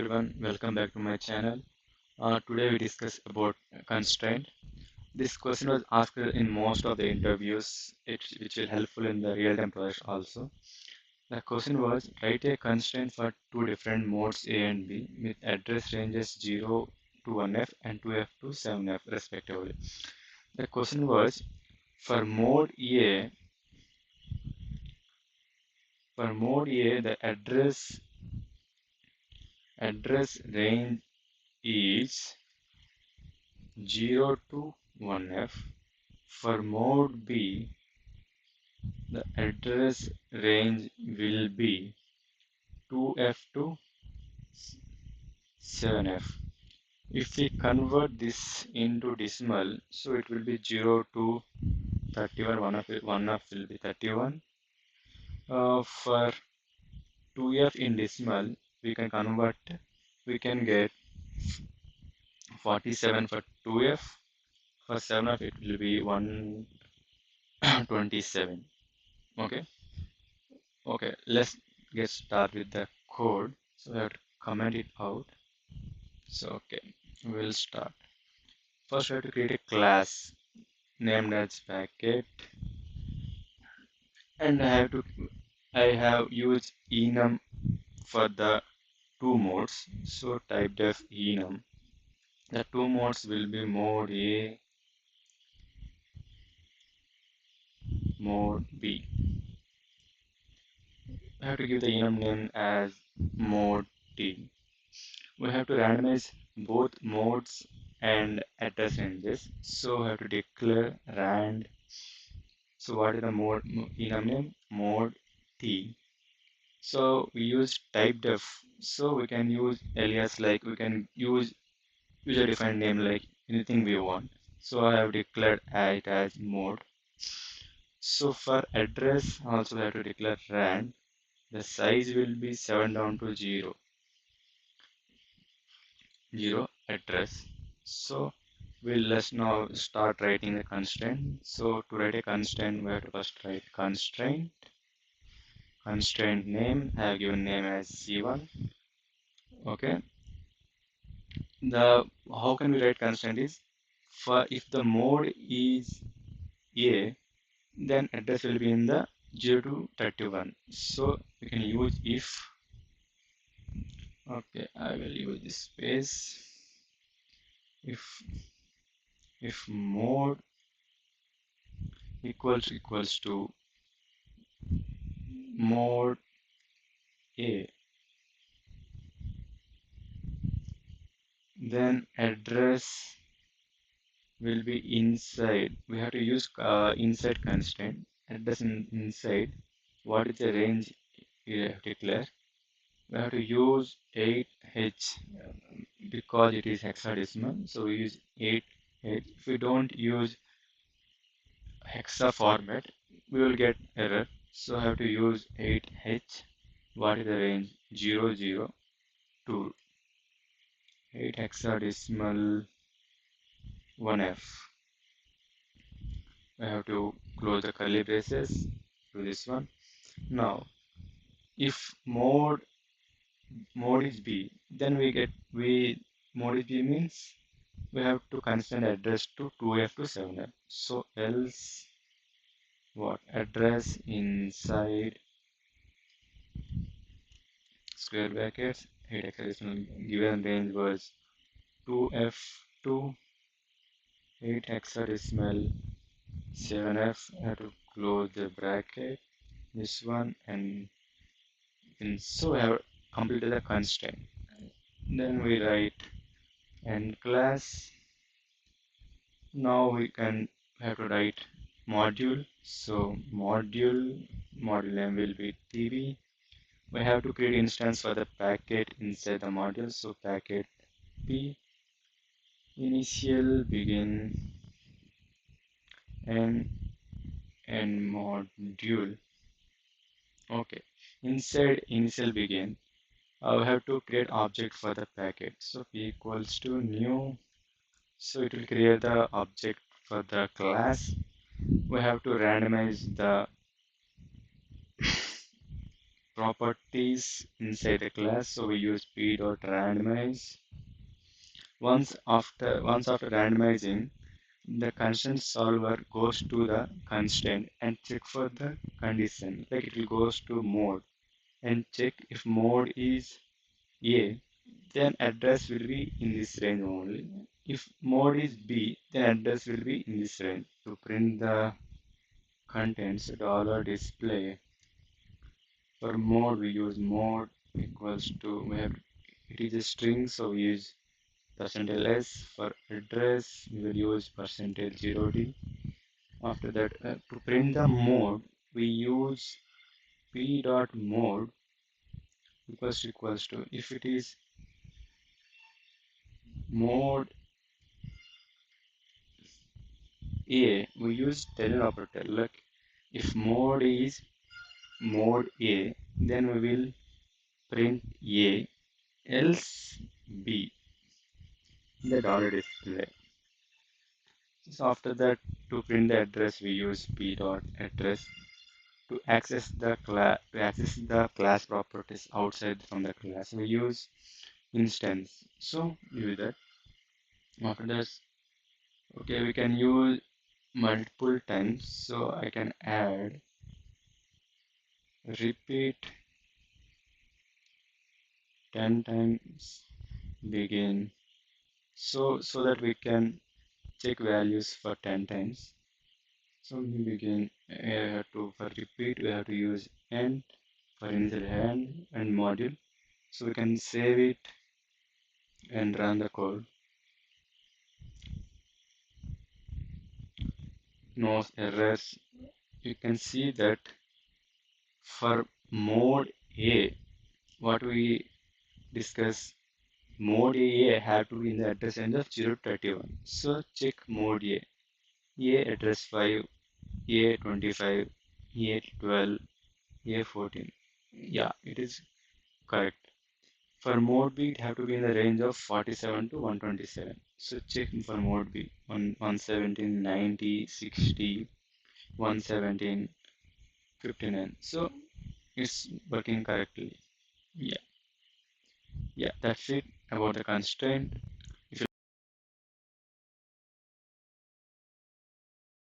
everyone, welcome back to my channel. Today we discuss about constraint. This question was asked in most of the interviews, which will helpful in the real-time project also. The question was write a constraint for two different modes A and B with address ranges 0 to 1F and 2F to 7F respectively. The question was for mode A, the address range is 0 to 1F. For mode B, the address range will be 2F to 7F. If we convert this into decimal, so it will be 0 to 31, 1F will be 31. For 2F in decimal, we can get 47 for 2F. For 7F, it will be 127. Okay. Okay, let's get started with the code. So we have to comment it out. So okay, we'll start. First we have to create a class named as packet, and I have used enum for the two modes. So type def enum. The two modes will be mode A, mode B. I have to give the enum name as mode T. We have to randomize both modes and address ranges. So we have to declare rand. So what is the mode enum name? Mode T. So we use type def. So we can use alias, like we can use user defined name like anything we want. So I have declared it as mode. So for address also we have to declare rand. The size will be 7 down to 0 address. So let's now start writing the constraint. So to write a constraint, we have to first write constraint name. I have given name as C1. Okay. The how can we write constraint is for if the mode is A, then address will be in the 0 to 31. So we can use if. Okay, I will use this space. If mode equals to mode A, then address will be inside. We have to use inside constraint. Address inside. What is the range we have to declare? We have to use 8H because it is hexadecimal. So we use 8H. If we don't use hexa format, we will get error. So I have to use 8H. What is the range? 0, 0, 2. 8 hexadecimal 1F. I have to close the curly braces to this one. Now, if mode is B, then mode is B means we have to constrain address to 2F to 7F. So else what address inside square brackets 8 hexadecimal given range was 2F to 8 hexadecimal 7F. I have to close the bracket this one and so I have completed the constraint. Then we write end class. Now we can have to write module. So module name will be TB. We have to create instance for the packet inside the module. So packet P initial begin and end module. Okay, inside initial begin, I have to create object for the packet. So P equals to new. So it will create the object for the class. We have to randomize the properties inside the class. So we use p dot randomize. Once after randomizing, the constraint solver goes to the constraint and check for the condition. Like it will goes to mode and check if mode is A, then address will be in this range only. If mode is B, then address will be in this range. To print the contents dollar display. For mode we use mode equals to it is a string, so we use percentage %s. For address we will use percentage %0d. After that, to print the mode we use p dot mode equals to, if it is mode A, we use tell operator. Like if mode is mode A, then we will print A, else B in the dollar display. So after that, to print the address, we use p dot address. To access the class properties outside from the class, we use instance. So use that. After that, okay, we can use multiple times. So I can add repeat 10 times begin, so that we can check values for 10 times. So we begin for repeat we have to use end for initial hand and module, so we can save it and run the code. No errors. You can see that for mode A, what we discuss, mode A have to be in the address range of 0 to 31. So check mode A address 5, A25, A12, A14. Yeah, it is correct. For mode B, it have to be in the range of 47 to 127. So check for mode B, 117, 90, 60, 117, 59. So it's working correctly. Yeah, yeah, that's it about the constraint.